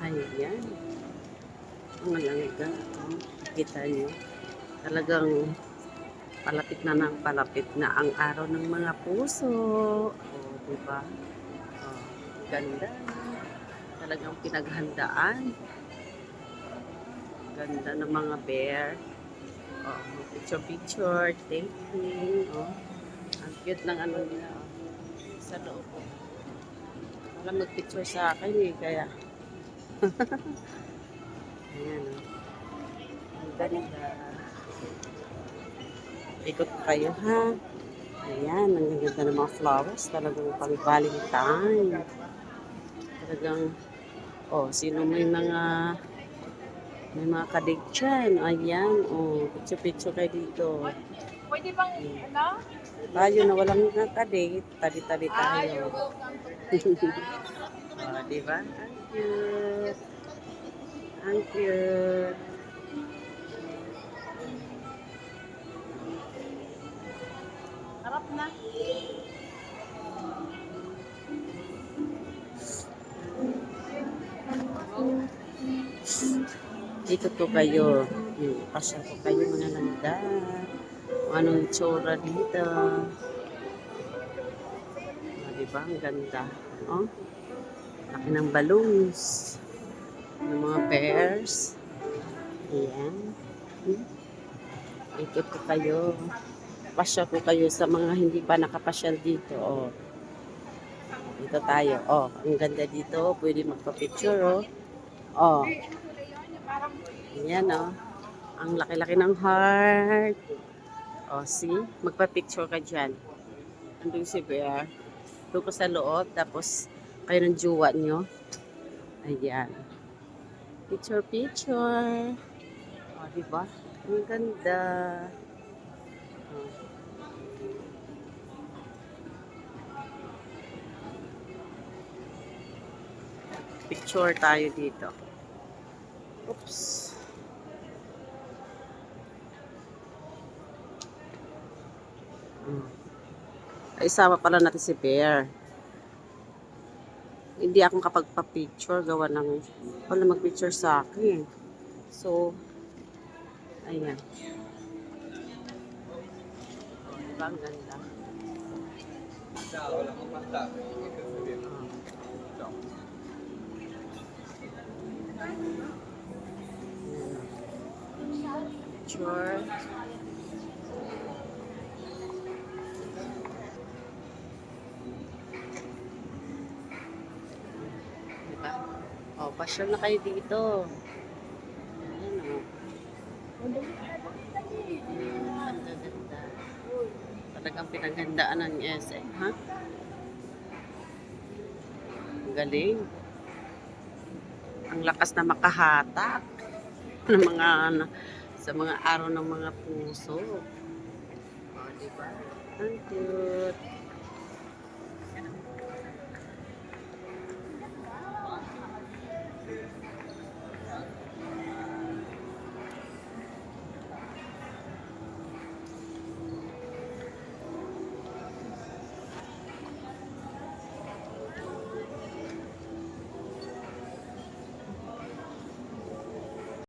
Ayan. Ang langga. Oh. Kita nyo. Talagang palapit na ng palapit na ang araw ng mga puso. Oh, diba? Oh, ganda. Talagang pinaghandaan. Ganda ng mga bear. Oh, picture-picture, taking. Oh, ang cute ng ano nila. Oh, sa loob. Wala mag-picture sa akin eh, kaya. Ayan, oh. Ang ganda. Ikot kayo, ha? Ayan, ang ganda ng mga flowers. Talagang pang-valentine. Talagang, oh, sino may mga kadate dyan. Ayan, oh, picture-picture kayo dito. Pwede bang, ano? Tayo na walang nakadate, tabi-tabi tayo. Oh, diba? Ang cute. Ang cute. Harap na. Dito po kayo. Pasya po kayo mga langga. Anong itsura dito? Oh, diba? Ang ganda. Oh, laki ng balloons. Ng mga bears. Ayan. Ikot ko kayo. Pasya ko kayo sa mga hindi pa nakapasyal dito. Oh, dito tayo. Oh, ang ganda dito. Pwede magpa-picture, oh. Oh, ayan, oh. Ang laki-laki ng heart. Oh, see? Magpa-picture ka dyan. Andun si Bear. Doon ko sa loob. Tapos, kayo ng jowa nyo. Ayan. Picture. Oh, diba? Ang ganda. Oh. Picture tayo dito. Oops. Ay, isama pala natin si Bear. Hindi akong kapag-pa-picture. Gawa ng wala mag-picture sa akin. So, ayan. Oh, diba? Ang ganda. Picture. Diba? Oh, pasyal na kayo dito. Ayan, oh. Ang ganda. Talagang pinaghandaan ng SM, ha? Ang galing. Ang lakas na makahatak ng mga sa mga araw ng mga puso. Oh, diba? Ang cute.